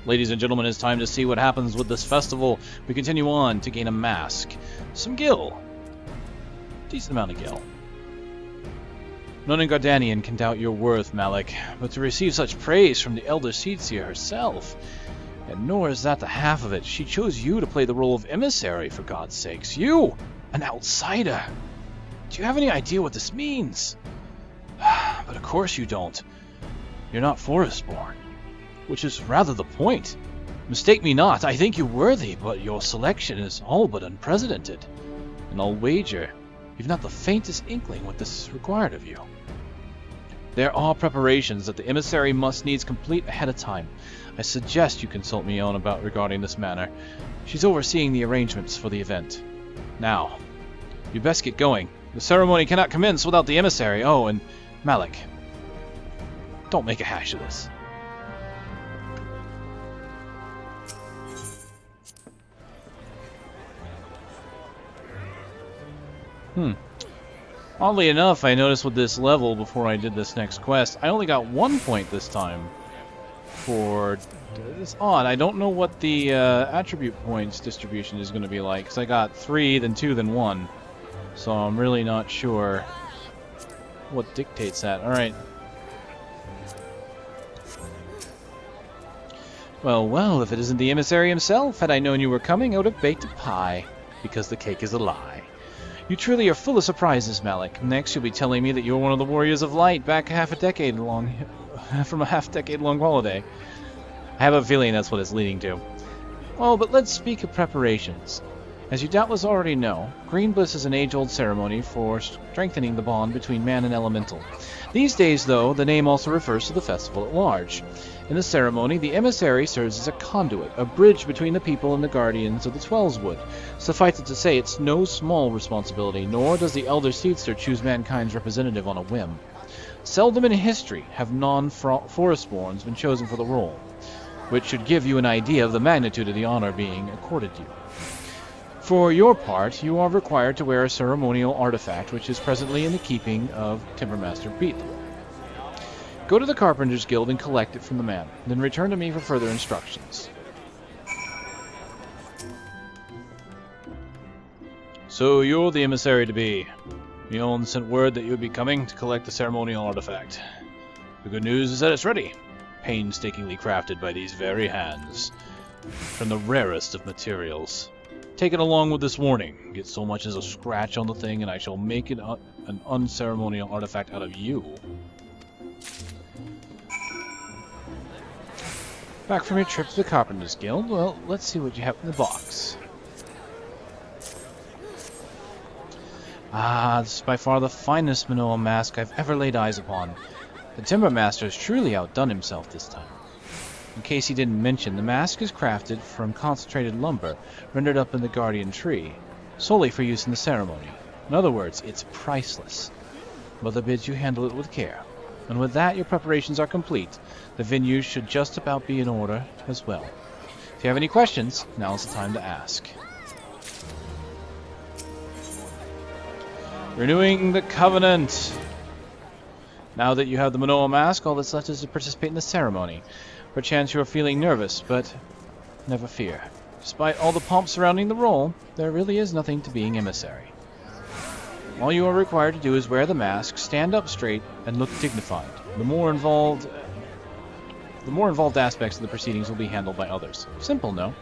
Ladies and gentlemen, it's time to see what happens with this festival. We continue on to gain a mask. Some gil. Decent amount of gil. None in Gridania can doubt your worth, Malik, but to receive such praise from the Elder Seedseer herself, and nor is that the half of it. She chose you to play the role of Emissary, for God's sakes. You! An outsider! Do you have any idea what this means? But of course you don't. You're not Forestborn, which is rather the point. Mistake me not, I think you worthy, but your selection is all but unprecedented. And I'll wager you've not the faintest inkling what this is required of you. There are preparations that the Emissary must needs complete ahead of time. I suggest you consult Minion about regarding this matter. She's overseeing the arrangements for the event. Now, you best get going. The ceremony cannot commence without the Emissary. Oh, and Malik, don't make a hash of this. Oddly enough, I noticed with this level before I did this next quest, I only got 1 point this time for... It's odd. I don't know what the attribute points distribution is going to be like, because I got 3, then 2, then 1. So I'm really not sure what dictates that. Alright. Well, if it isn't the Emissary himself, had I known you were coming, I would have baked a pie, because the cake is a lie. You truly are full of surprises, Malik. Next, you'll be telling me that you're one of the Warriors of Light back from a half-decade-long holiday. I have a feeling that's what it's leading to. Well, but let's speak of preparations. As you doubtless already know, Green Bliss is an age-old ceremony for strengthening the bond between man and elemental. These days, though, the name also refers to the festival at large. In the ceremony, the Emissary serves as a conduit, a bridge between the people and the guardians of the Twelveswood. Suffice it to say, it's no small responsibility, nor does the Elder Seedseer choose mankind's representative on a whim. Seldom in history have non-Forestborns been chosen for the role, which should give you an idea of the magnitude of the honor being accorded you. For your part, you are required to wear a ceremonial artifact which is presently in the keeping of Timbermaster Beatle. Go to the Carpenter's Guild and collect it from the man, then return to me for further instructions. So you're the Emissary to be. Minion sent word that you would be coming to collect the ceremonial artifact. The good news is that it's ready, painstakingly crafted by these very hands, from the rarest of materials. Take it along with this warning. Get so much as a scratch on the thing, and I shall make it an unceremonial artifact out of you. Back from your trip to the Carpenter's Guild, well, let's see what you have in the box. Ah, this is by far the finest Minoa mask I've ever laid eyes upon. The Timbermaster has truly outdone himself this time. In case he didn't mention, the mask is crafted from concentrated lumber, rendered up in the Guardian tree, solely for use in the ceremony. In other words, it's priceless. Mother bids you handle it with care. And with that, your preparations are complete. The venue should just about be in order as well. If you have any questions, now is the time to ask. Renewing the Covenant! Now that you have the Minoa mask, all that's left is to participate in the ceremony. Perchance you are feeling nervous, but never fear. Despite all the pomp surrounding the role, there really is nothing to being Emissary. All you are required to do is wear the mask, stand up straight, and look dignified. The more involved aspects of the proceedings will be handled by others. Simple, no?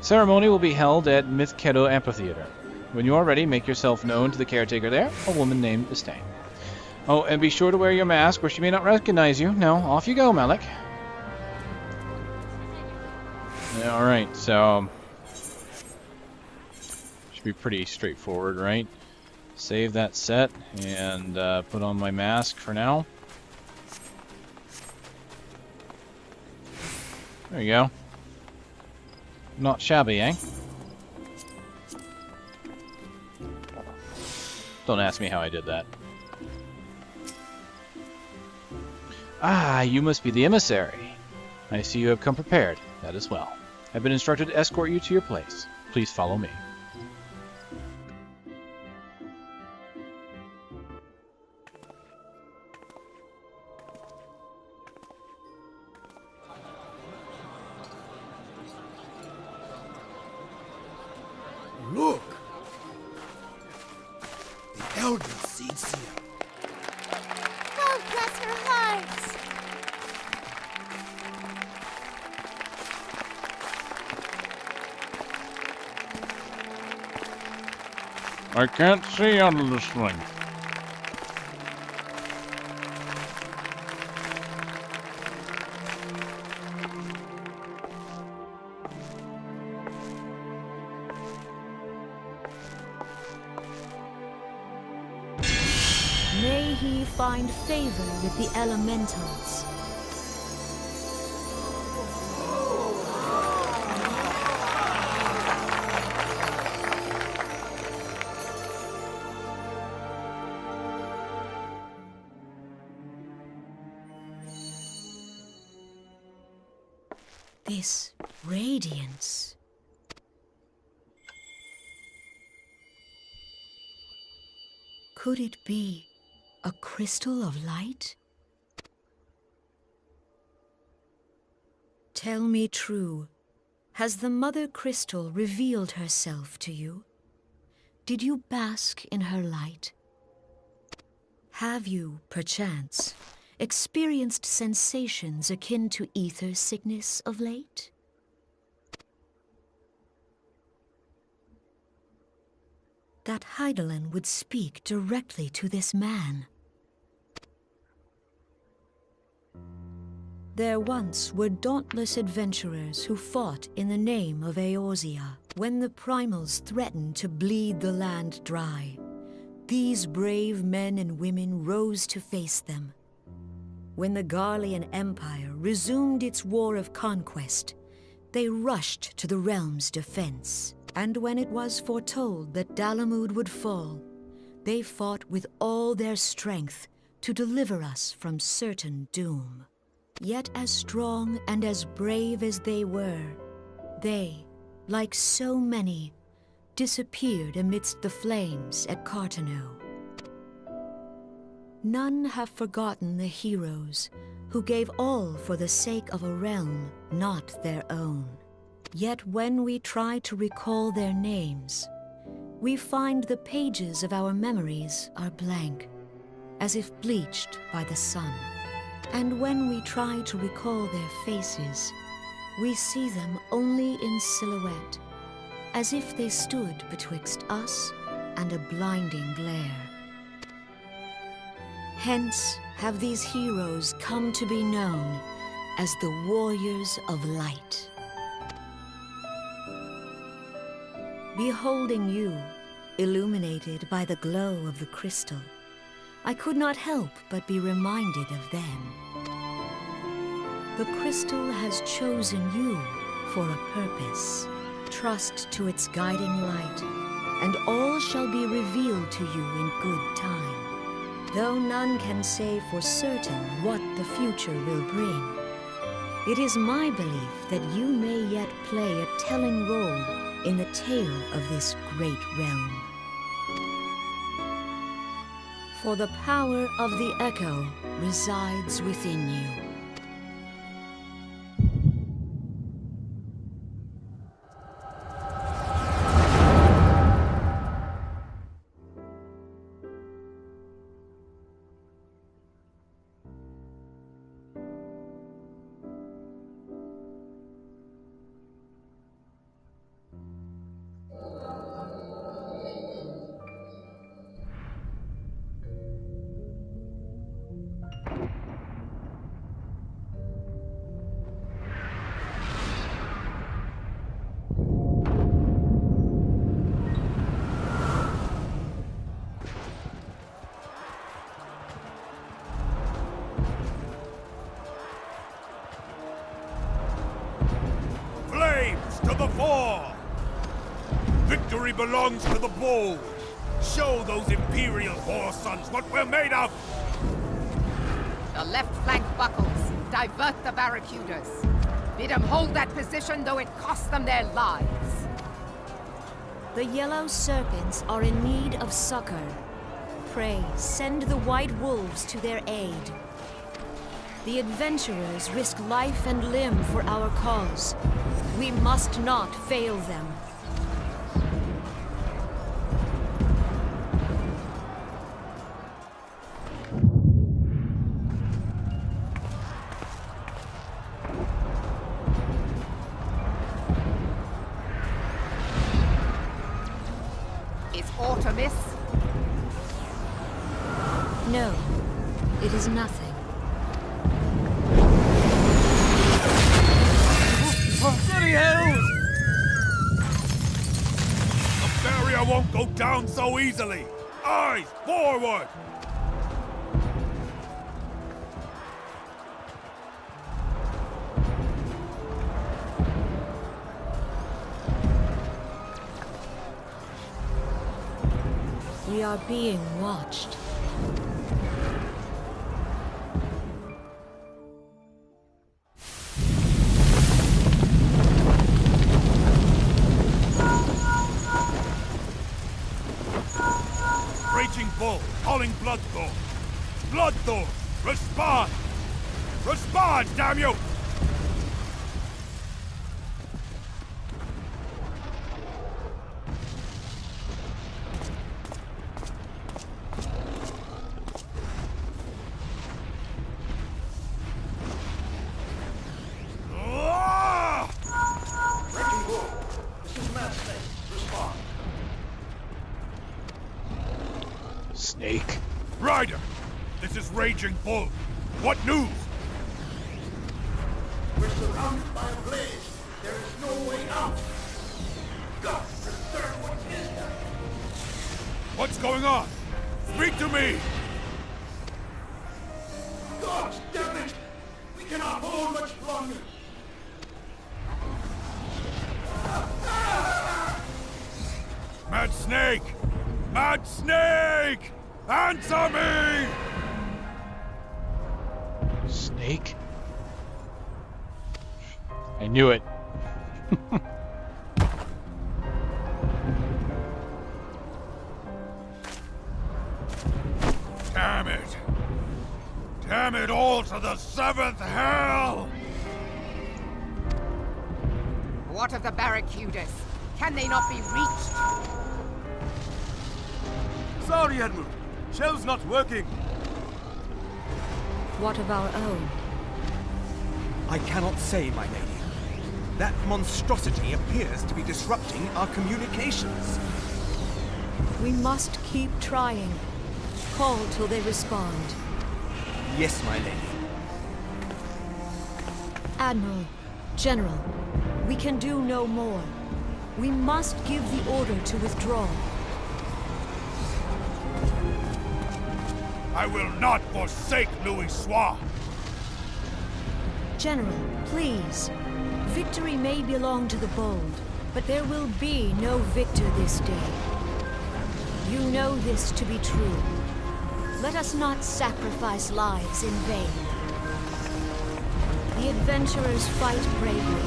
Ceremony will be held at Mythkedo Amphitheater. When you are ready, make yourself known to the caretaker there, a woman named Estain. Oh, and be sure to wear your mask, or she may not recognize you. Now, off you go, Malik. Alright, so... should be pretty straightforward, right? Save that set, and put on my mask for now. There you go. Not shabby, eh? Don't ask me how I did that. Ah, you must be the Emissary. I see you have come prepared. That is well. I've been instructed to escort you to your place. Please follow me. Hell, you seeds here. Oh, bless her heart! I can't see out of this thing. May he find favor with the elementals. This radiance. Could it be a crystal of light? Tell me true, has the Mother Crystal revealed herself to you? Did you bask in her light? Have you, perchance, experienced sensations akin to ether sickness of late? That Hydaelyn would speak directly to this man. There once were dauntless adventurers who fought in the name of Eorzea when the primals threatened to bleed the land dry. These brave men and women rose to face them. When the Garlean Empire resumed its war of conquest, they rushed to the realm's defense. And when it was foretold that Dalamud would fall, they fought with all their strength to deliver us from certain doom. Yet as strong and as brave as they were, they, like so many, disappeared amidst the flames at Cartano. None have forgotten the heroes who gave all for the sake of a realm not their own. Yet when we try to recall their names, we find the pages of our memories are blank, as if bleached by the sun. And when we try to recall their faces, we see them only in silhouette, as if they stood betwixt us and a blinding glare. Hence have these heroes come to be known as the Warriors of Light. Beholding you, illuminated by the glow of the crystal, I could not help but be reminded of them. The crystal has chosen you for a purpose. Trust to its guiding light, and all shall be revealed to you in good time. Though none can say for certain what the future will bring, it is my belief that you may yet play a telling role in the tale of this great realm. For the power of the echo resides within you. To the fore! Victory belongs to the bold! Show those Imperial whore sons what we're made of! The left flank buckles. Divert the barracudas. Bid them hold that position, though it costs them their lives. The yellow serpents are in need of succor. Pray, send the white wolves to their aid. The adventurers risk life and limb for our cause. We must not fail them. amiss? No, it is nothing. Bloody hell! The barrier won't go down so easily! Eyes forward! We are being watched. Raging Bull, calling Bloodthorn. Bloodthorn, respond! Respond, damn you! Snake. Ryder, this is Raging Bull. What news? We're surrounded by a blaze. There is no way out. God, preserve what is there. What's going on? Speak to me! God damn it! We cannot hold much longer. Mad Snake! Mad Snake! Answer me! Snake? I knew it. Damn it! Damn it all to the seventh hell! What of the Barracudas? Can they not be reached? Sorry, Admiral. Shell's not working. What of our own? I cannot say, my lady. That monstrosity appears to be disrupting our communications. We must keep trying. Call till they respond. Yes, my lady. Admiral, General, we can do no more. We must give the order to withdraw. I will not forsake Louis Soir! General, please. Victory may belong to the bold, but there will be no victor this day. You know this to be true. Let us not sacrifice lives in vain. The adventurers fight bravely,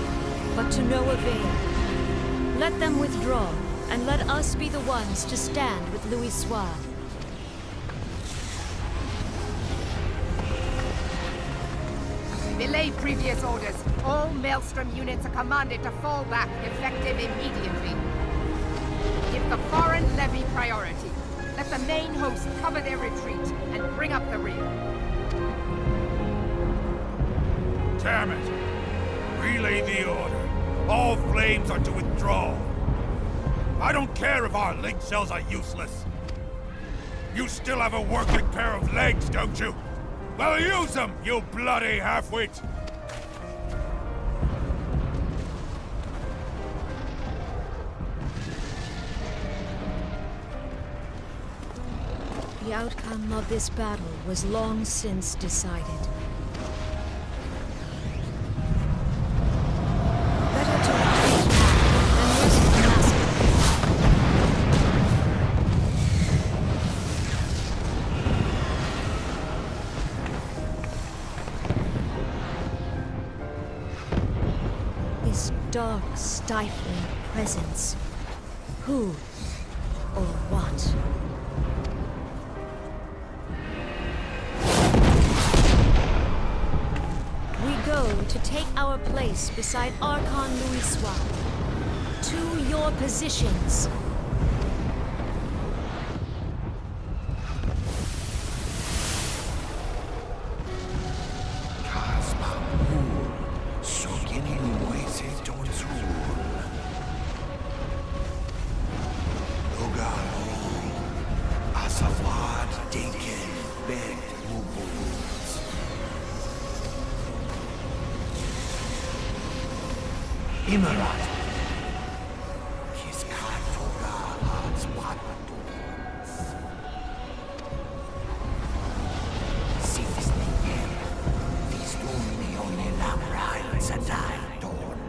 but to no avail. Let them withdraw, and let us be the ones to stand with Louis Soir. Belay previous orders. All Maelstrom units are commanded to fall back, effective immediately. Give the foreign levy priority. Let the main host cover their retreat and bring up the rear. Damn it! Relay the order. All flames are to withdraw. I don't care if our link cells are useless. You still have a working pair of legs, don't you? Well, use them, you bloody half-wit! The outcome of this battle was long since decided. Better to retreat now than risk the massacre. This dark, stifling presence. Who or what? To take our place beside Archon Louis Soir. To your positions. Safad Dinkin begged Mubu's. Imarat. His Katoga hearts Patons. Six Nikem. These only Lamrail Sadai Dawn.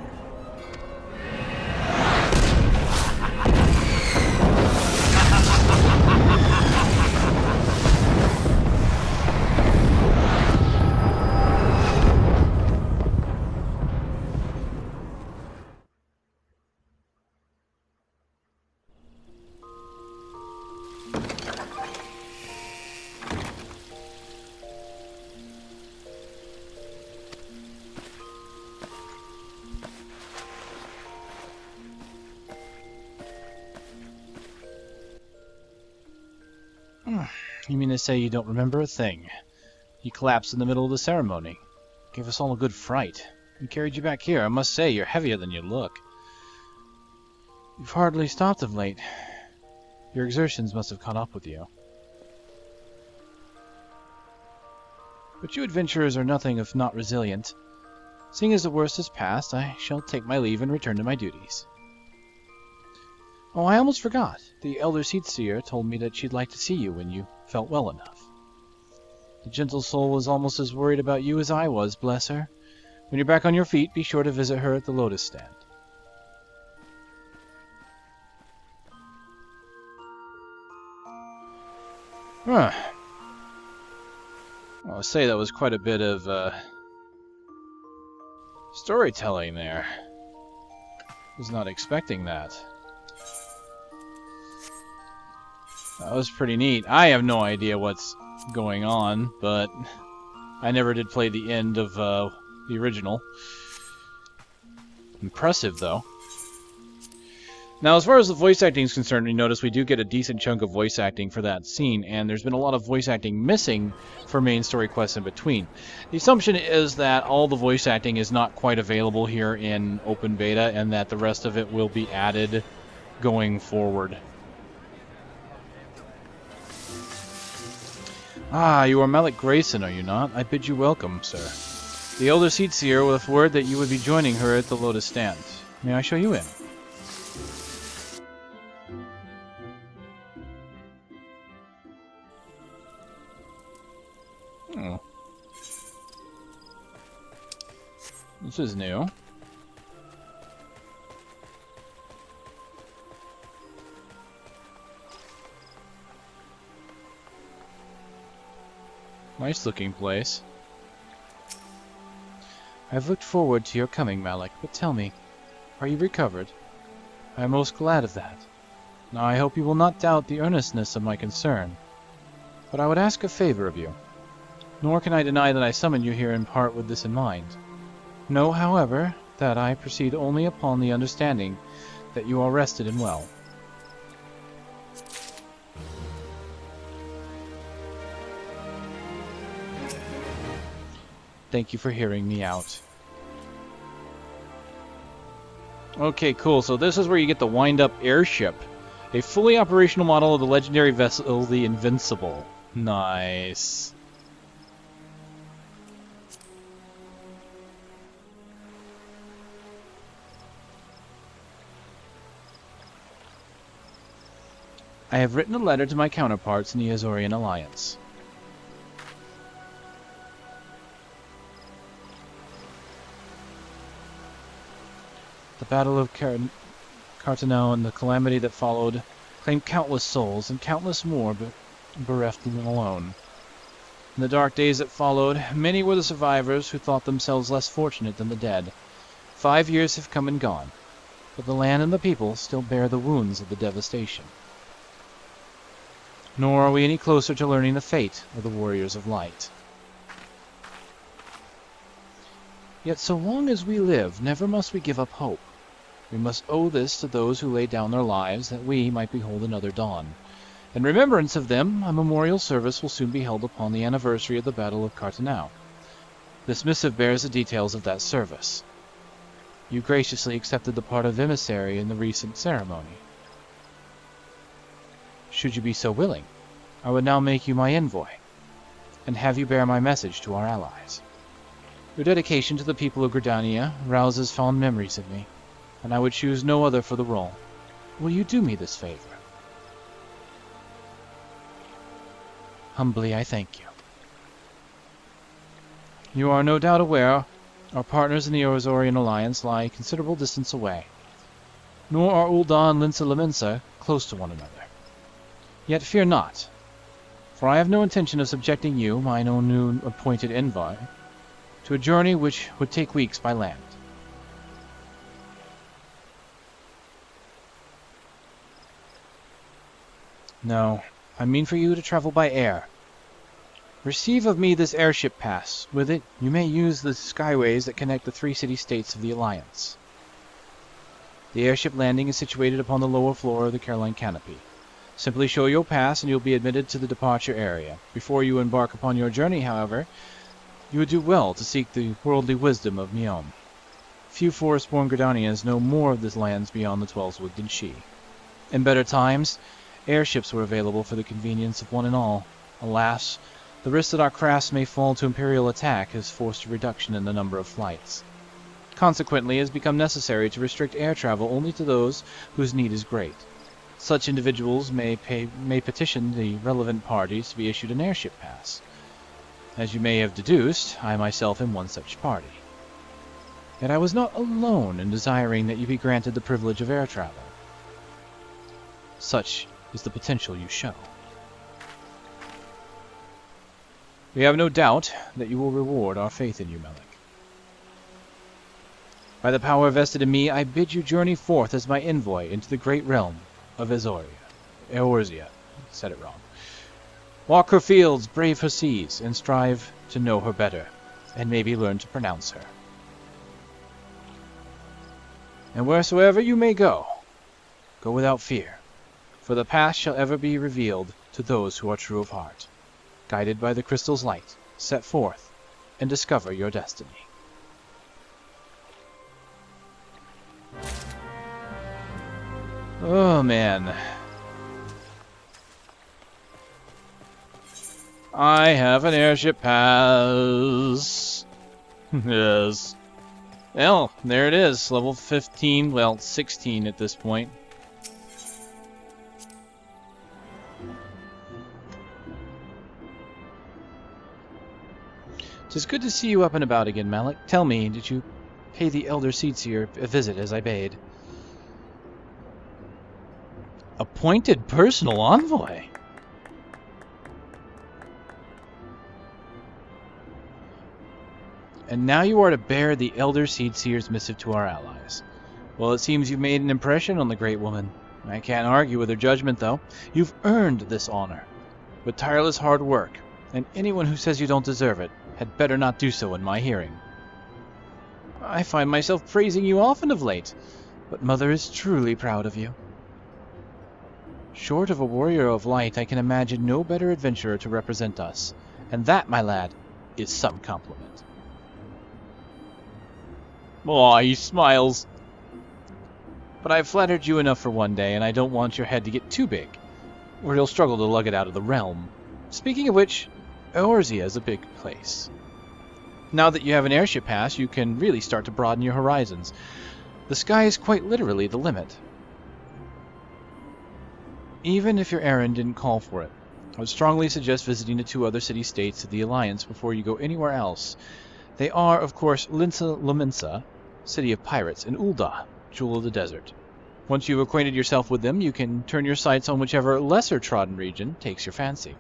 You mean to say you don't remember a thing? You collapsed in the middle of the ceremony. Gave us all a good fright. We carried you back here. I must say, you're heavier than you look. You've hardly stopped of late. Your exertions must have caught up with you. But you adventurers are nothing if not resilient. Seeing as the worst is past, I shall take my leave and return to my duties. Oh, I almost forgot. The Elder Seatseer told me that she'd like to see you when you felt well enough. The gentle soul was almost as worried about you as I was, bless her. When you're back on your feet, be sure to visit her at the Lotus Stand. Huh. I'll say that was quite a bit of storytelling there. Was not expecting that. That was pretty neat. I have no idea what's going on, but I never did play the end of the original. Impressive, though. Now, as far as the voice acting is concerned, you notice we do get a decent chunk of voice acting for that scene, and there's been a lot of voice acting missing for main story quests in between. The assumption is that all the voice acting is not quite available here in open beta, and that the rest of it will be added going forward. Ah, you are Malik Grayson, are you not? I bid you welcome, sir. The Elder Seatseer with word that you would be joining her at the Lotus Stand. May I show you in? Oh. This is new. Nice looking place. I've looked forward to your coming, Malik, but tell me, are you recovered? I am most glad of that. Now I hope you will not doubt the earnestness of my concern, but I would ask a favor of you. Nor can I deny that I summoned you here in part with this in mind. Know, however, that I proceed only upon the understanding that you are rested and well. Thank you for hearing me out. Okay, cool. So this is where you get the wind-up airship. A fully operational model of the legendary vessel, the Invincible. Nice. I have written a letter to my counterparts in the Azorian Alliance. The Battle of Cartanau and the calamity that followed claimed countless souls, and countless more bereft them alone. In the dark days that followed, many were the survivors who thought themselves less fortunate than the dead. 5 years have come and gone, but the land and the people still bear the wounds of the devastation. Nor are we any closer to learning the fate of the Warriors of Light. Yet so long as we live, never must we give up hope. We must owe this to those who laid down their lives, that we might behold another dawn. In remembrance of them, a memorial service will soon be held upon the anniversary of the Battle of Cartanau. This missive bears the details of that service. You graciously accepted the part of Emissary in the recent ceremony. Should you be so willing, I would now make you my envoy, and have you bear my message to our allies. Your dedication to the people of Gridania rouses fond memories of me, and I would choose no other for the role. Will you do me this favor? Humbly I thank you. You are no doubt aware our partners in the Ozorian Alliance lie a considerable distance away, nor are Ul'dah and Lominsa close to one another. Yet fear not, for I have no intention of subjecting you, mine own new appointed envoy, to a journey which would take weeks by land. No, I mean for you to travel by air. Receive of me this airship pass. With it, you may use the skyways that connect the 3 city-states of the Alliance. The airship landing is situated upon the lower floor of the Caroline canopy. Simply show your pass and you'll be admitted to the departure area. Before you embark upon your journey, however, you would do well to seek the worldly wisdom of Minion. Few forest-born Gridanians know more of the lands beyond the Twelveswood than she. In better times, airships were available for the convenience of one and all. Alas, the risk that our crafts may fall to Imperial attack has forced a reduction in the number of flights. Consequently, it has become necessary to restrict air travel only to those whose need is great. Such individuals may petition the relevant parties to be issued an airship pass. As you may have deduced, I myself am one such party. Yet I was not alone in desiring that you be granted the privilege of air travel. Such is the potential you show. We have no doubt that you will reward our faith in you, Malik. By the power vested in me, I bid you journey forth as my envoy into the great realm of Eorzea. Said it wrong. Walk her fields, brave her seas, and strive to know her better, and maybe learn to pronounce her. And wheresoever you may go, go without fear, for the past shall ever be revealed to those who are true of heart. Guided by the crystal's light, set forth and discover your destiny. Oh man. I have an airship pass. Yes. Well, there it is. Level 15, well, 16 at this point. It's good to see you up and about again, Malik. Tell me, did you pay the Elder Seedseer a visit as I bade? Appointed personal envoy? And now you are to bear the Elder Seedseer's missive to our allies. Well, it seems you've made an impression on the great woman. I can't argue with her judgment, though. You've earned this honor with tireless hard work, and anyone who says you don't deserve it had better not do so in my hearing. I find myself praising you often of late, but Mother is truly proud of you. Short of a warrior of light, I can imagine no better adventurer to represent us, and that, my lad, is some compliment. Aw, he smiles. But I've flattered you enough for one day, and I don't want your head to get too big, or you'll struggle to lug it out of the realm. Speaking of which, Eorzea is a big place. Now that you have an airship pass, you can really start to broaden your horizons. The sky is quite literally the limit. Even if your errand didn't call for it, I would strongly suggest visiting the 2 other city-states of the Alliance before you go anywhere else. They are, of course, Lominsa, City of Pirates, and Ul'dah, Jewel of the Desert. Once you've acquainted yourself with them, you can turn your sights on whichever lesser-trodden region takes your fancy.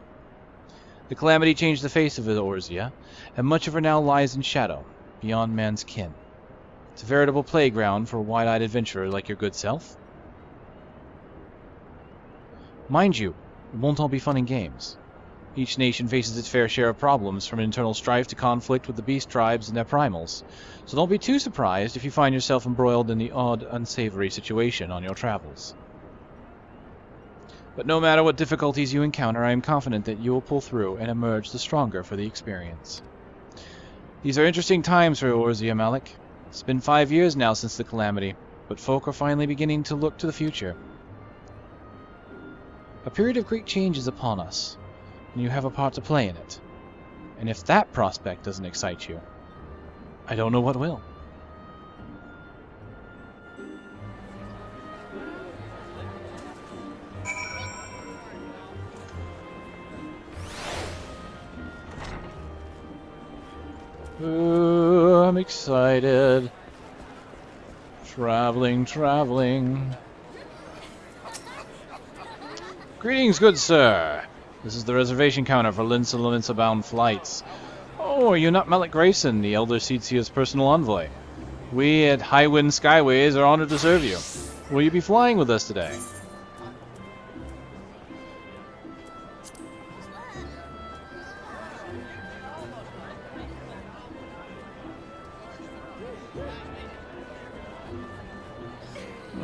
The calamity changed the face of Eorzea, and much of her now lies in shadow, beyond man's ken. It's a veritable playground for a wide-eyed adventurer like your good self. Mind you, it won't all be fun and games. Each nation faces its fair share of problems, from internal strife to conflict with the beast tribes and their primals, so don't be too surprised if you find yourself embroiled in the odd, unsavory situation on your travels. But no matter what difficulties you encounter, I am confident that you will pull through and emerge the stronger for the experience. These are interesting times for Eorzea, Malik. It's been 5 years now since the calamity, but folk are finally beginning to look to the future. A period of great change is upon us. and you have a part to play in it. And if that prospect doesn't excite you, I don't know what will. Ooh, I'm excited. Traveling. Greetings, good sir. This is the reservation counter for Lominsa bound flights. Oh, are you not Malik Grayson, the Elder Seatsia's personal envoy? We at Highwind Skyways are honored to serve you. Will you be flying with us today?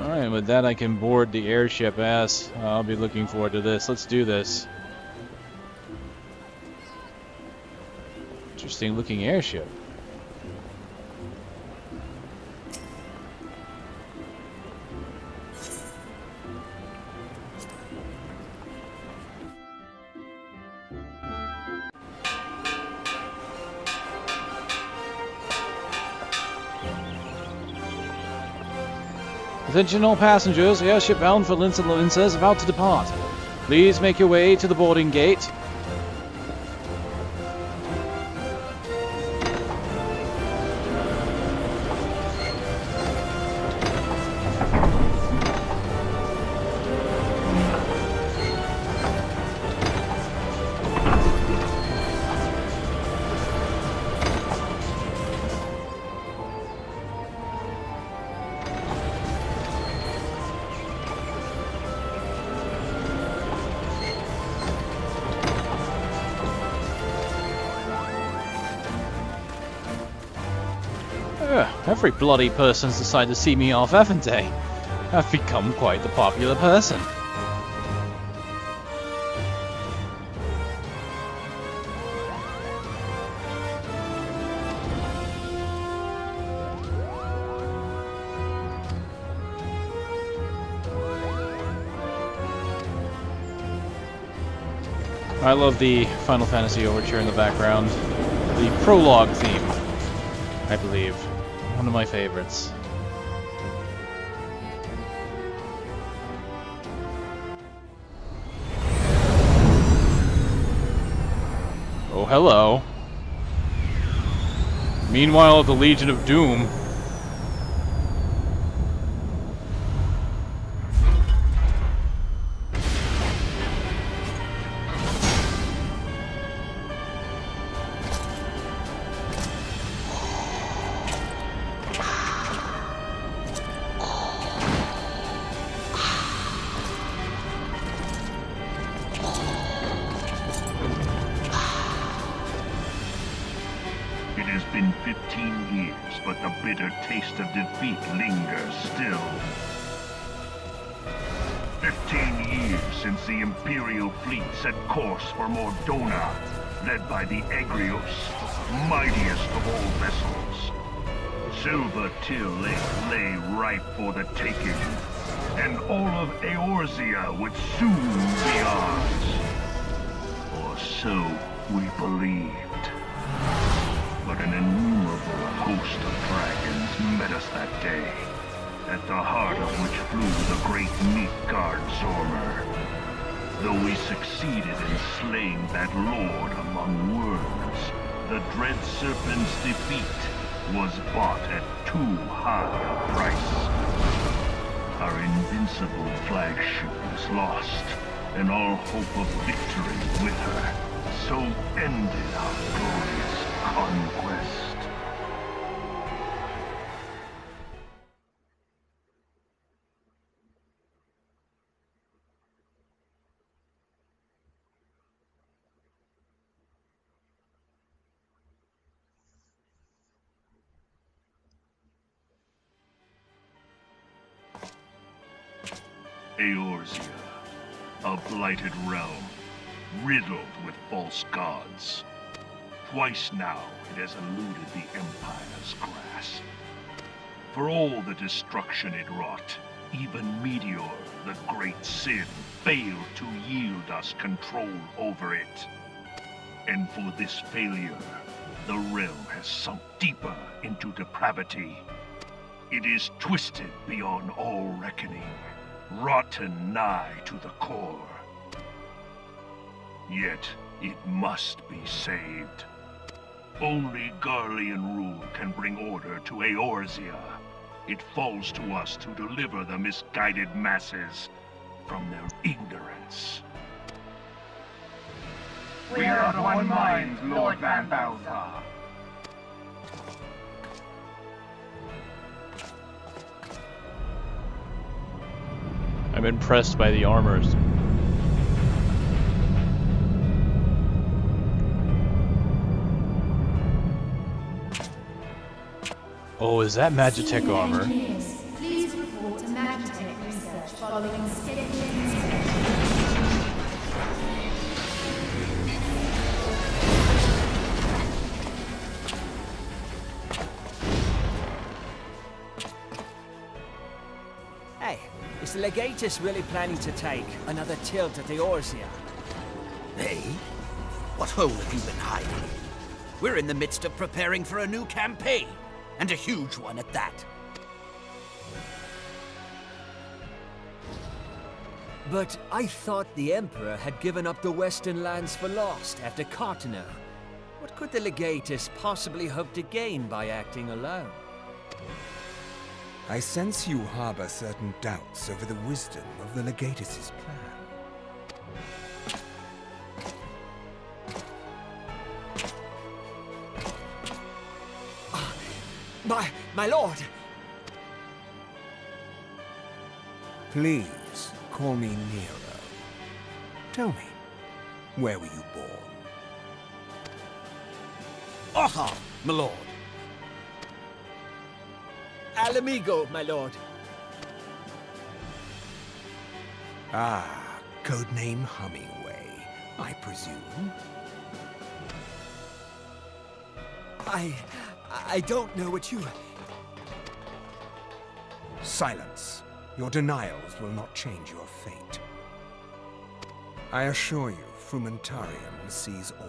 Alright, with that I can board the airship. I'll be looking forward to this. Let's do this. Interesting looking airship. Attention all passengers, the airship bound for Lominsa is about to depart. Please make your way to the boarding gate. Every bloody person's decided to see me off, haven't they? I've become quite the popular person. I love the Final Fantasy overture in the background. The prologue theme, I believe. One of my favorites. Oh, hello. Meanwhile, at the Legion of Doom. It has been 15 years, but the bitter taste of defeat lingers still. 15 years since the Imperial fleet set course for Mordona, led by the Egrios, mightiest of all vessels. Silver Till lay ripe for the taking, and all of Eorzea would soon be ours. Or so we believed. But an innumerable host of dragons met us that day, at the heart of which flew the great Midgard Zormer. Though we succeeded in slaying that lord among worms, the dread serpent's defeat was bought at too high a price. Our invincible flagship was lost, and all hope of victory with her. So ended our glorious conquest. Eorzea, a blighted realm, riddled with false gods. Twice now it has eluded the Empire's grasp. For all the destruction it wrought, even Meteor, the great Sin, failed to yield us control over it. And for this failure, the realm has sunk deeper into depravity. It is twisted beyond all reckoning, rotten nigh to the core. Yet, it must be saved. Only Garlean rule can bring order to Eorzea. It falls to us to deliver the misguided masses from their ignorance. We are of one mind, Lord Van Balthar. I'm impressed by the armors. Oh, is that Magitech armor? Please report to Magitech research following scheduled Hey, is the Legatus really planning to take another tilt at Eorzea? Hey? What hole have you been hiding? We're in the midst of preparing for a new campaign, and a huge one at that. But I thought the Emperor had given up the Western lands for lost after Cartano. What could the Legatus possibly hope to gain by acting alone? I sense you harbor certain doubts over the wisdom of the Legatus' plan. My lord! Please, call me Nero. Tell me, where were you born? Ul'dah, my lord. Alamigo, my lord. Ah, codename Hummingway, I presume? I don't know what you... Silence. Your denials will not change your fate. I assure you, Frumentarium sees all.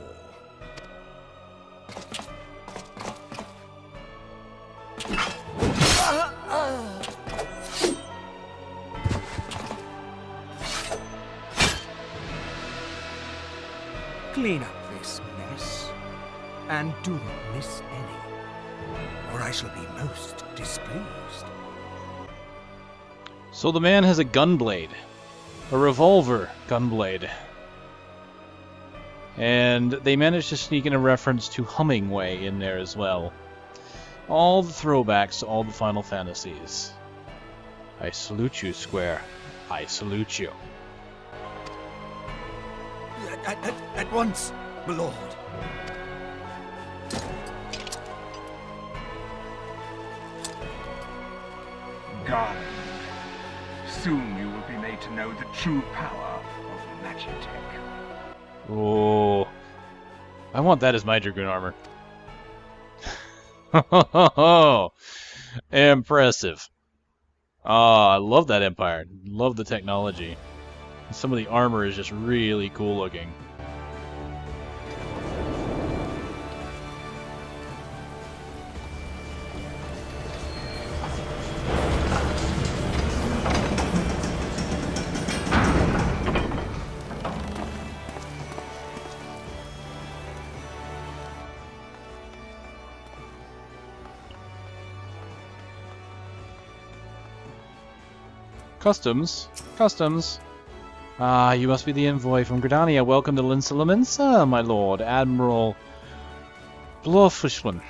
Clean up this mess, and do not miss any, or I shall be most displeased. So the man has a gunblade. A revolver gunblade. And they managed to sneak in a reference to Hummingway in there as well. All the throwbacks to all the Final Fantasies. I salute you, Square. I salute you. At once, my lord. Garlean, soon you will be made to know the true power of Magitech. Oh, I want that as my Dragoon armor. Oh, impressive. Ah, I love that Empire. Love the technology. Some of the armor is just really cool looking. Customs? Customs? Ah, you must be the envoy from Gridania. Welcome to Lominsa, my lord. Admiral Blofishwan.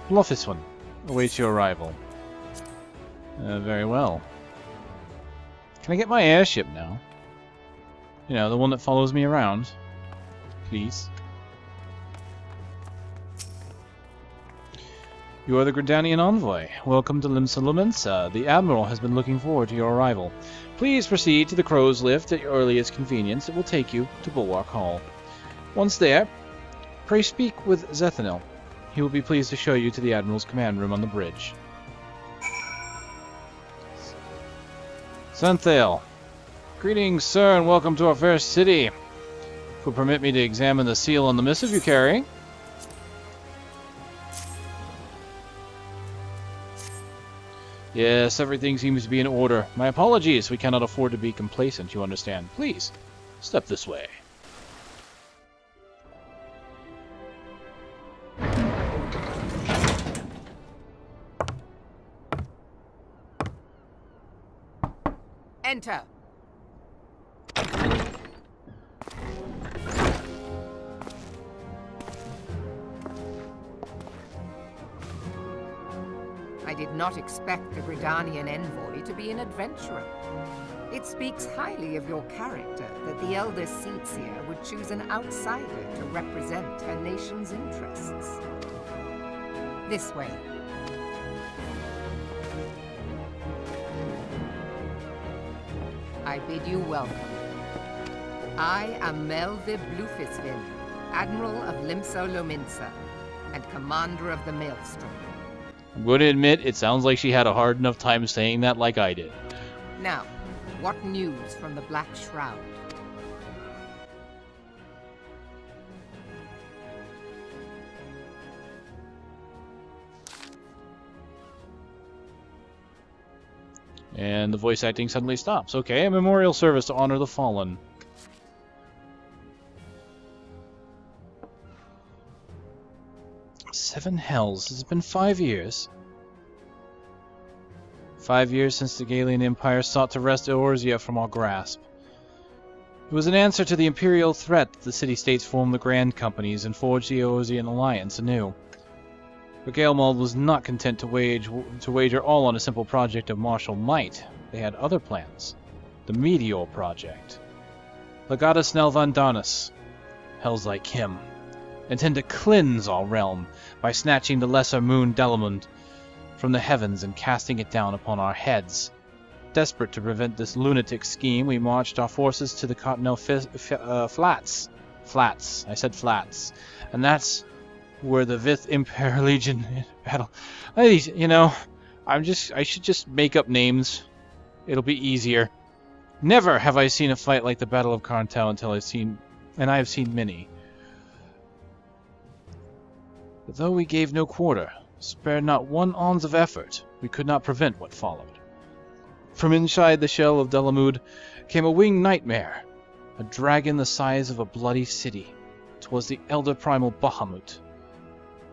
Blofishwan awaits your arrival. Very well. Can I get my airship now? You know, the one that follows me around. Please. You are the Gridanian envoy. Welcome to Limsa. The Admiral has been looking forward to your arrival. Please proceed to the Crow's Lift at your earliest convenience. It will take you to Bulwark Hall. Once there, pray speak with Zethanil. He will be pleased to show you to the Admiral's command room on the bridge. Zanthael. Greetings, sir, and welcome to our fair city. will permit me to examine the seal on the missive you're carrying. Yes, everything seems to be in order. My apologies, we cannot afford to be complacent, you understand. Please, step this way. Enter. I did not expect the Gridanian envoy to be an adventurer. It speaks highly of your character that the Elder Seatsia would choose an outsider to represent her nation's interests. This way. I bid you welcome. I am Melvib Blufisvin, Admiral of Limsa Lominsa, and Commander of the Maelstrom. I'm going to admit, it sounds like she had a hard enough time saying that like I did. Now, what news from the Black Shroud? And the voice acting suddenly stops. Okay, a memorial service to honor the fallen. Seven hells. Has it been 5 years? 5 years since the Garlean Empire sought to wrest Eorzea from our grasp. It was an answer to the imperial threat that the city-states formed the Grand Companies and forged the Eorzean alliance anew. But Gaelmald was not content to wager all on a simple project of martial might. They had other plans. The Meteor Project. Legatus Nelvandanus, hells like him, intend to cleanse our realm by snatching the lesser moon Delamund from the heavens and casting it down upon our heads. Desperate to prevent this lunatic scheme, we marched our forces to the Continental Flats. Flats. I said flats. And that's where the 5th Empire Legion battle. You know, I should just make up names. It'll be easier. Never have I seen a fight like the Battle of Carntel until I have seen many. But though we gave no quarter, spared not one ounce of effort, we could not prevent what followed. From inside the shell of Delamud came a winged nightmare, a dragon the size of a bloody city. 'Twas the elder primal Bahamut,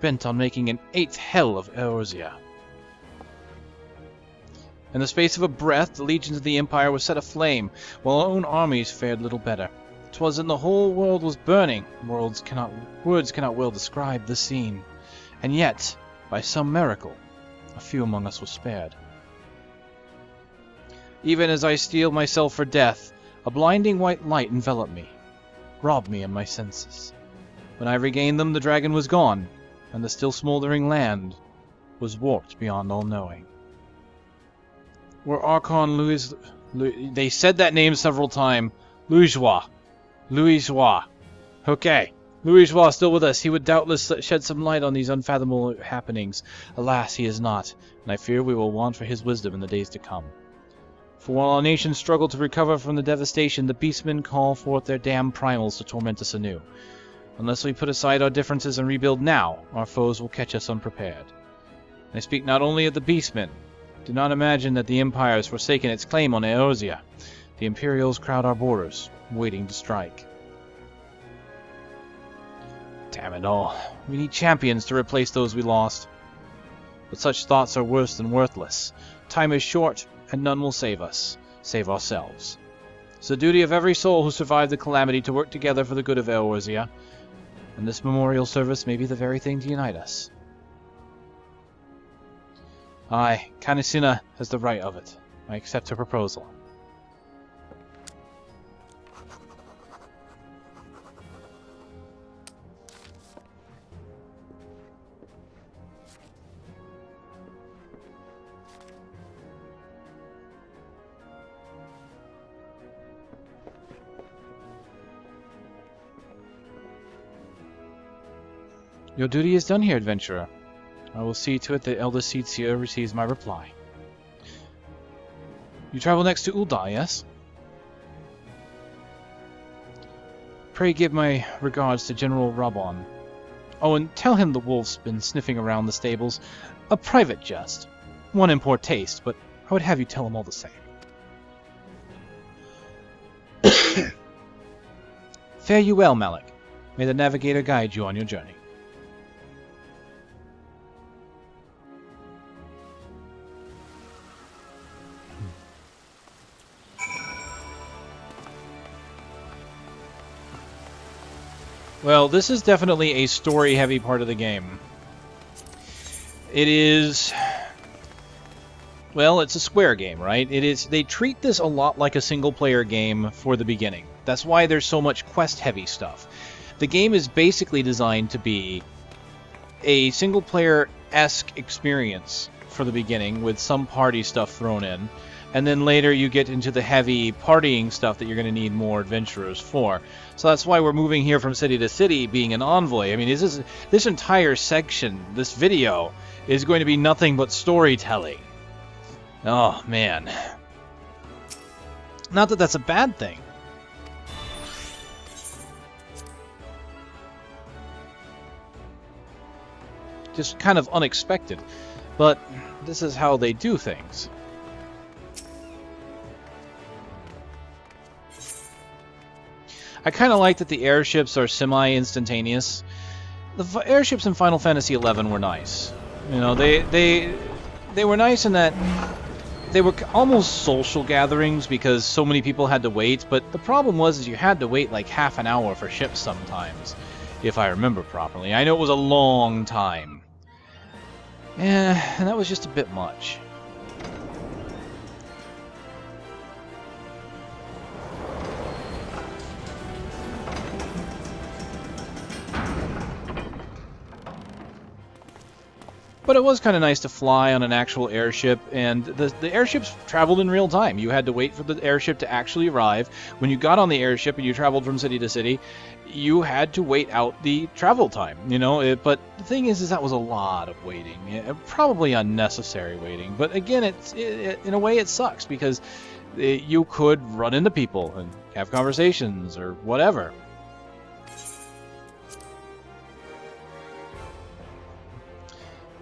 bent on making an 8th hell of Eorzea. In the space of a breath, the legions of the Empire were set aflame, while our own armies fared little better. 'Twas as the whole world was burning. Words cannot well describe the scene. And yet, by some miracle, a few among us were spared. Even as I steeled myself for death, a blinding white light enveloped me, robbed me of my senses. When I regained them, the dragon was gone, and the still smoldering land was warped beyond all knowing. Were Archon Louis... They said that name several times. Louisjois. Okay. Louisjois still with us. He would doubtless shed some light on these unfathomable happenings. Alas, he is not, and I fear we will want for his wisdom in the days to come. For while our nation struggle to recover from the devastation, the beastmen call forth their damned primals to torment us anew. Unless we put aside our differences and rebuild now, our foes will catch us unprepared. I speak not only of the beastmen. Do not imagine that the Empire has forsaken its claim on Eorzea. The Imperials crowd our borders, waiting to strike. Damn it all. We need champions to replace those we lost. But such thoughts are worse than worthless. Time is short, and none will save us. Save ourselves. It's the duty of every soul who survived the calamity to work together for the good of Eorzea, and this memorial service may be the very thing to unite us. Aye, Canisina has the right of it. I accept her proposal. Your duty is done here, adventurer. I will see to it that Elder Seatsia receives my reply. You travel next to Ul'dah, yes? Pray give my regards to General Reborn. Oh, and tell him the wolf's been sniffing around the stables. A private jest. One in poor taste, but I would have you tell him all the same. Fare you well, Malik. May the navigator guide you on your journey. Well, this is definitely a story-heavy part of the game. It is... Well, it's a Square game, right? It is. They treat this a lot like a single-player game for the beginning. That's why there's so much quest-heavy stuff. The game is basically designed to be a single-player-esque experience for the beginning, with some party stuff thrown in. And then later you get into the heavy partying stuff that you're going to need more adventurers for. So that's why we're moving here from city to city, being an envoy. I mean, this entire section, this video, is going to be nothing but storytelling. Oh, man. Not that that's a bad thing. Just kind of unexpected. But this is how they do things. I kind of like that the airships are semi-instantaneous. The airships in Final Fantasy XI were nice. You know, they were nice in that they were almost social gatherings because so many people had to wait, but the problem was is you had to wait like half an hour for ships sometimes, if I remember properly. I know it was a long time. And that was just a bit much. But it was kind of nice to fly on an actual airship, and the airships traveled in real time. You had to wait for the airship to actually arrive. When you got on the airship and you traveled from city to city, you had to wait out the travel time, you know. But the thing is that was a lot of waiting, probably unnecessary waiting. But again, in a way it sucks because you could run into people and have conversations or whatever.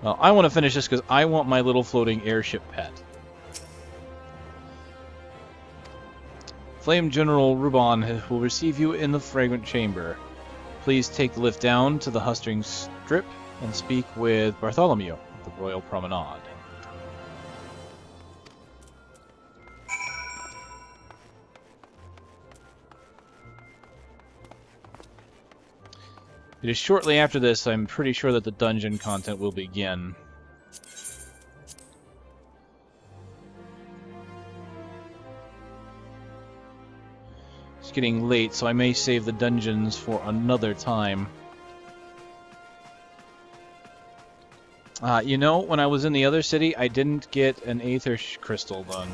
Well, I want to finish this because I want my little floating airship pet. Flame General Reborn will receive you in the Fragrant Chamber. Please take the lift down to the Hustling Strip and speak with Bartholomew at the Royal Promenade. It is shortly after this, I'm pretty sure that the dungeon content will begin. It's getting late, so I may save the dungeons for another time. You know, when I was in the other city, I didn't get an Aether Crystal done.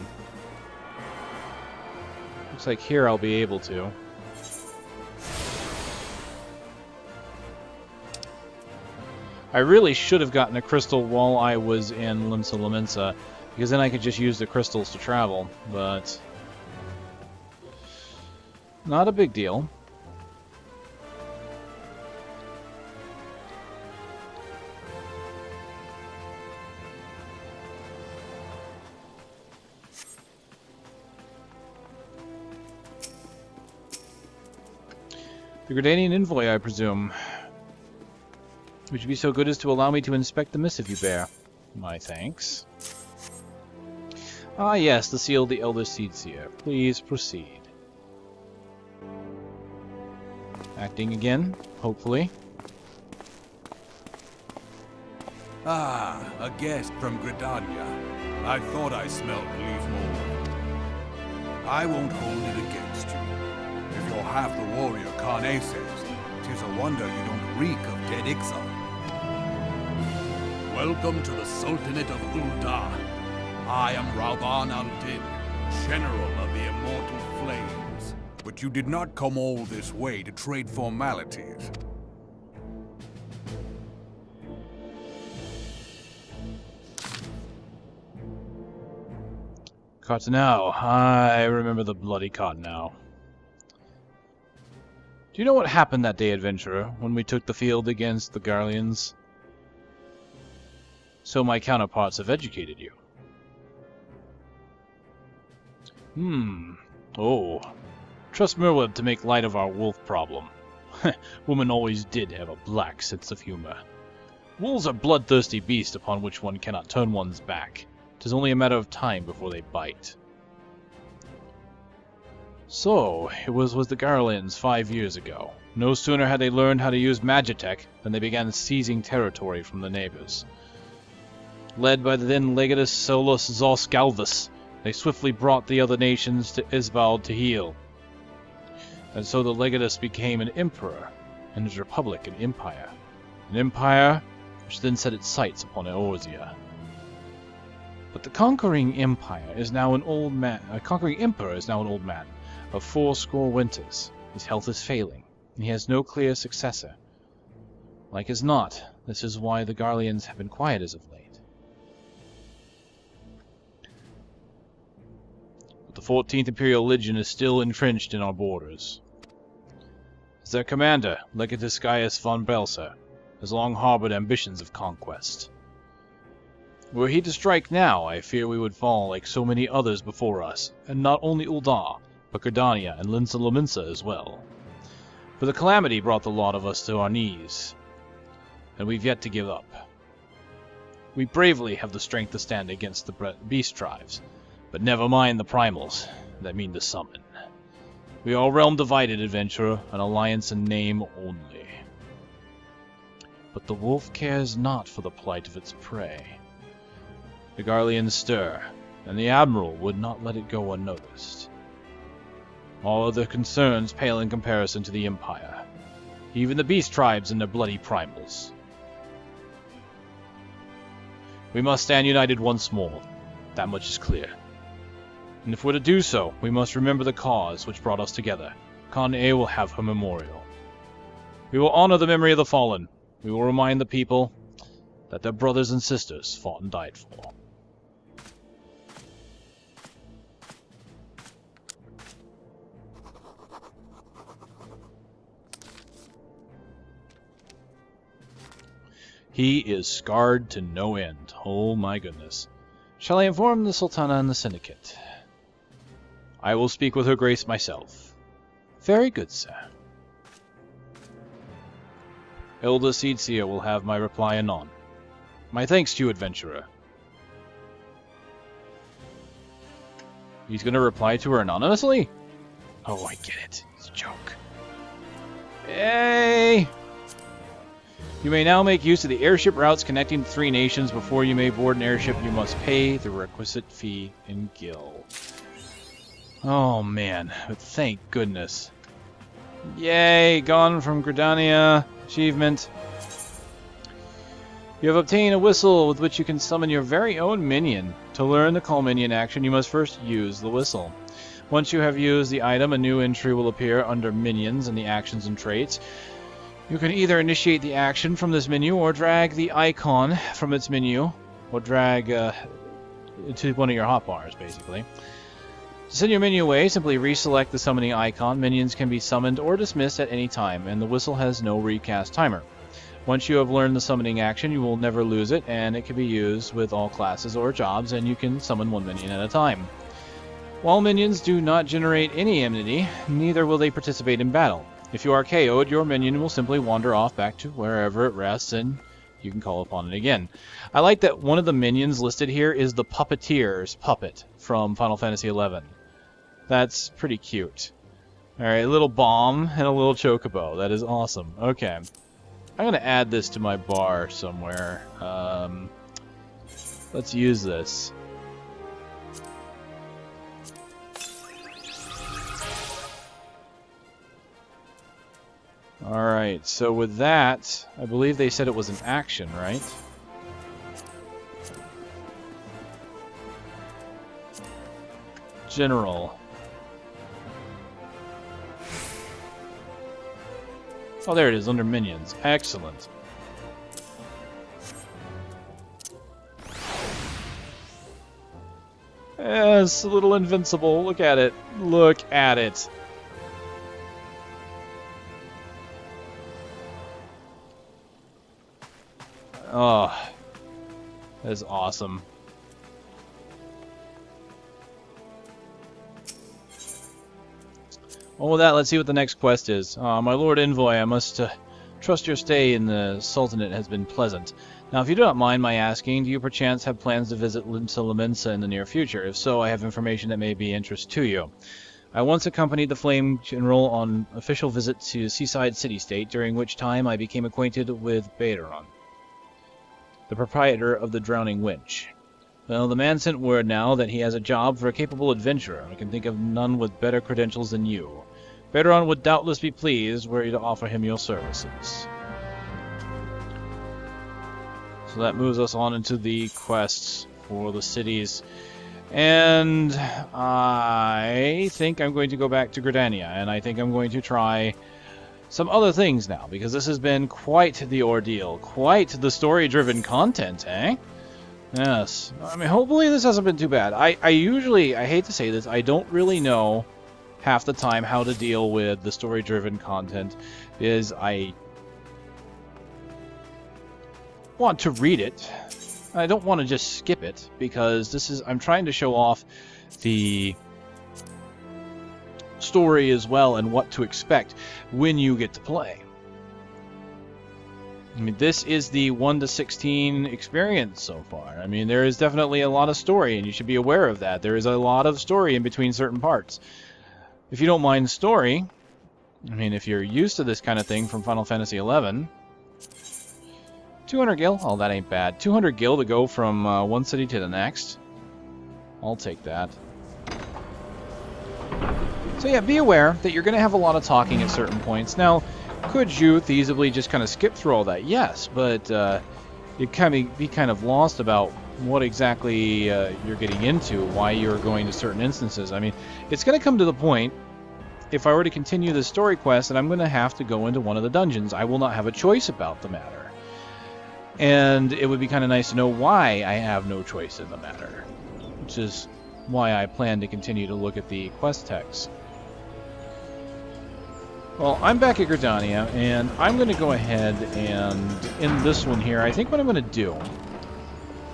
Looks like here I'll be able to. I really should have gotten a crystal while I was in Lominsa, because then I could just use the crystals to travel, but not a big deal. The Gridanian Envoy, I presume. Would you be so good as to allow me to inspect the missive you bear? My thanks. Ah yes, the seal of the Elder Seedseer. Please proceed. Acting again, hopefully. Ah, a guest from Gridania. I thought I smelled leaf mold. I won't hold it against you. If you're half the warrior KageKaze says, 'tis a wonder you don't reek of dead exile. Welcome to the Sultanate of Ul'dah. I am Rauban al-Din, General of the Immortal Flames. But you did not come all this way to trade formalities. Cottonau. I remember the bloody Cottonau. Do you know what happened that day, adventurer, when we took the field against the Garleans? So my counterparts have educated you. Oh. Trust Merweb to make light of our wolf problem. Women always did have a black sense of humor. Wolves are bloodthirsty beasts upon which one cannot turn one's back. 'Tis only a matter of time before they bite. So, it was with the Garleans 5 years ago. No sooner had they learned how to use Magitech than they began seizing territory from the neighbors. Led by the then Legatus Solus Zoscalvus, they swiftly brought the other nations to Isbald to heal. And so the Legatus became an emperor, and his republic an empire. An empire which then set its sights upon Eorzea. But the conquering empire is now an old man. A conquering emperor is now an old man of 80 winters. His health is failing, and he has no clear successor. Like as not, this is why the Garleans have been quiet as of late. But the 14th Imperial Legion is still entrenched in our borders. As their commander, Legatus Gaius von Belser, has long harbored ambitions of conquest. Were he to strike now, I fear we would fall like so many others before us, and not only Ul'dah, but Gridania and Lominsa as well. For the calamity brought the lot of us to our knees, and we've yet to give up. We bravely have the strength to stand against the beast tribes, but never mind the primals that mean to summon. We are realm divided, adventurer, an alliance in name only. But the wolf cares not for the plight of its prey. The Garleans stir, and the Admiral would not let it go unnoticed. All other concerns pale in comparison to the Empire, even the beast tribes and their bloody primals. We must stand united once more, that much is clear. And if we're to do so, we must remember the cause which brought us together. Con-A will have her memorial. We will honor the memory of the fallen. We will remind the people that their brothers and sisters fought and died for. He is scarred to no end. Oh my goodness. Shall I inform the Sultana and the Syndicate? I will speak with her grace myself. Very good, sir. Ul'dah Seedseer will have my reply anon. My thanks to you, adventurer. He's going to reply to her anonymously? Oh, I get it. It's a joke. Yay! You may now make use of the airship routes connecting the 3 nations. Before you may board an airship, you must pay the requisite fee in gil. Oh man, but thank goodness. Yay, gone from Gridania. Achievement. You have obtained a whistle with which you can summon your very own minion. To learn the call minion action, you must first use the whistle. Once you have used the item, a new entry will appear under minions and the actions and traits. You can either initiate the action from this menu or drag the icon from its menu, or drag to one of your hotbars, basically. To send your minion away, simply reselect the summoning icon. Minions can be summoned or dismissed at any time, and the whistle has no recast timer. Once you have learned the summoning action, you will never lose it, and it can be used with all classes or jobs, and you can summon 1 minion at a time. While minions do not generate any enmity, neither will they participate in battle. If you are KO'd, your minion will simply wander off back to wherever it rests, and you can call upon it again. I like that one of the minions listed here is the Puppeteer's puppet from Final Fantasy XI. That's pretty cute. Alright, a little bomb and a little chocobo. That is awesome. Okay. I'm going to add this to my bar somewhere. Let's use this. Alright, so with that, I believe they said it was an action, right? General. Oh, there it is, under minions. Excellent. Yes, a little invincible. Look at it. Look at it. Oh, that is awesome. Well, with that, let's see what the next quest is. My Lord Envoy, I must trust your stay in the Sultanate has been pleasant. Now, if you do not mind my asking, do you perchance have plans to visit Lominsa in the near future? If so, I have information that may be of interest to you. I once accompanied the Flame General on official visit to Seaside City-State, during which time I became acquainted with Baderon, the proprietor of the Drowning Winch. Well, the man sent word now that he has a job for a capable adventurer. I can think of none with better credentials than you. Baderon would doubtless be pleased were you to offer him your services. So that moves us on into the quests for the cities. And I think I'm going to go back to Gridania, and I think I'm going to try some other things now, because this has been quite the ordeal. Quite the story-driven content, eh? Yes. I mean, hopefully this hasn't been too bad. I hate to say this, I don't really know half the time how to deal with the story-driven content, because I want to read it. I don't want to just skip it, because I'm trying to show off the story as well and what to expect when you get to play. I mean, this is the 1 to 16 experience so far. I mean, there is definitely a lot of story, and you should be aware of that. There is a lot of story in between certain parts. If you don't mind story, I mean, if you're used to this kind of thing from Final Fantasy XI, 200 gil? Oh, that ain't bad. 200 gil to go from one city to the next. I'll take that. So yeah, be aware that you're going to have a lot of talking at certain points. Now, could you feasibly just kind of skip through all that? Yes, but you'd be kind of lost about what exactly you're getting into, why you're going to certain instances. I mean, it's going to come to the point, if I were to continue the story quest, that I'm going to have to go into one of the dungeons. I will not have a choice about the matter. And it would be kind of nice to know why I have no choice in the matter, which is why I plan to continue to look at the quest text. Well, I'm back at Gridania, and I'm going to go ahead and, in this one here, I think what I'm going to do,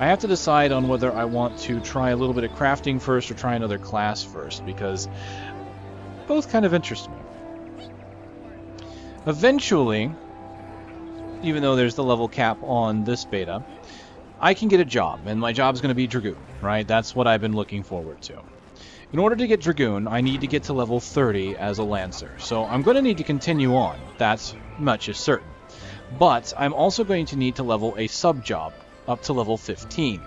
I have to decide on whether I want to try a little bit of crafting first or try another class first, because both kind of interest me. Eventually, even though there's the level cap on this beta, I can get a job, and my job's going to be Dragoon, right? That's what I've been looking forward to. In order to get Dragoon, I need to get to level 30 as a Lancer, so I'm going to need to continue on. That much is certain. But I'm also going to need to level a sub-job up to level 15.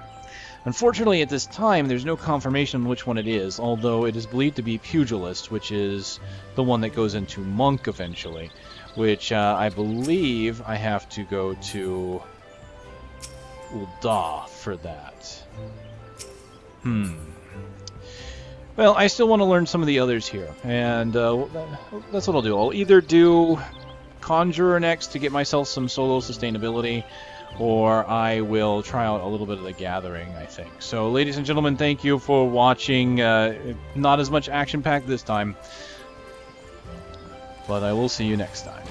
Unfortunately, at this time, there's no confirmation on which one it is, although it is believed to be Pugilist, which is the one that goes into Monk eventually, which I believe I have to go to Ul'dah for that. Well, I still want to learn some of the others here, and that's what I'll do. I'll either do Conjurer next to get myself some solo sustainability, or I will try out a little bit of the Gathering, I think. So, ladies and gentlemen, thank you for watching. Not as much action-packed this time, but I will see you next time.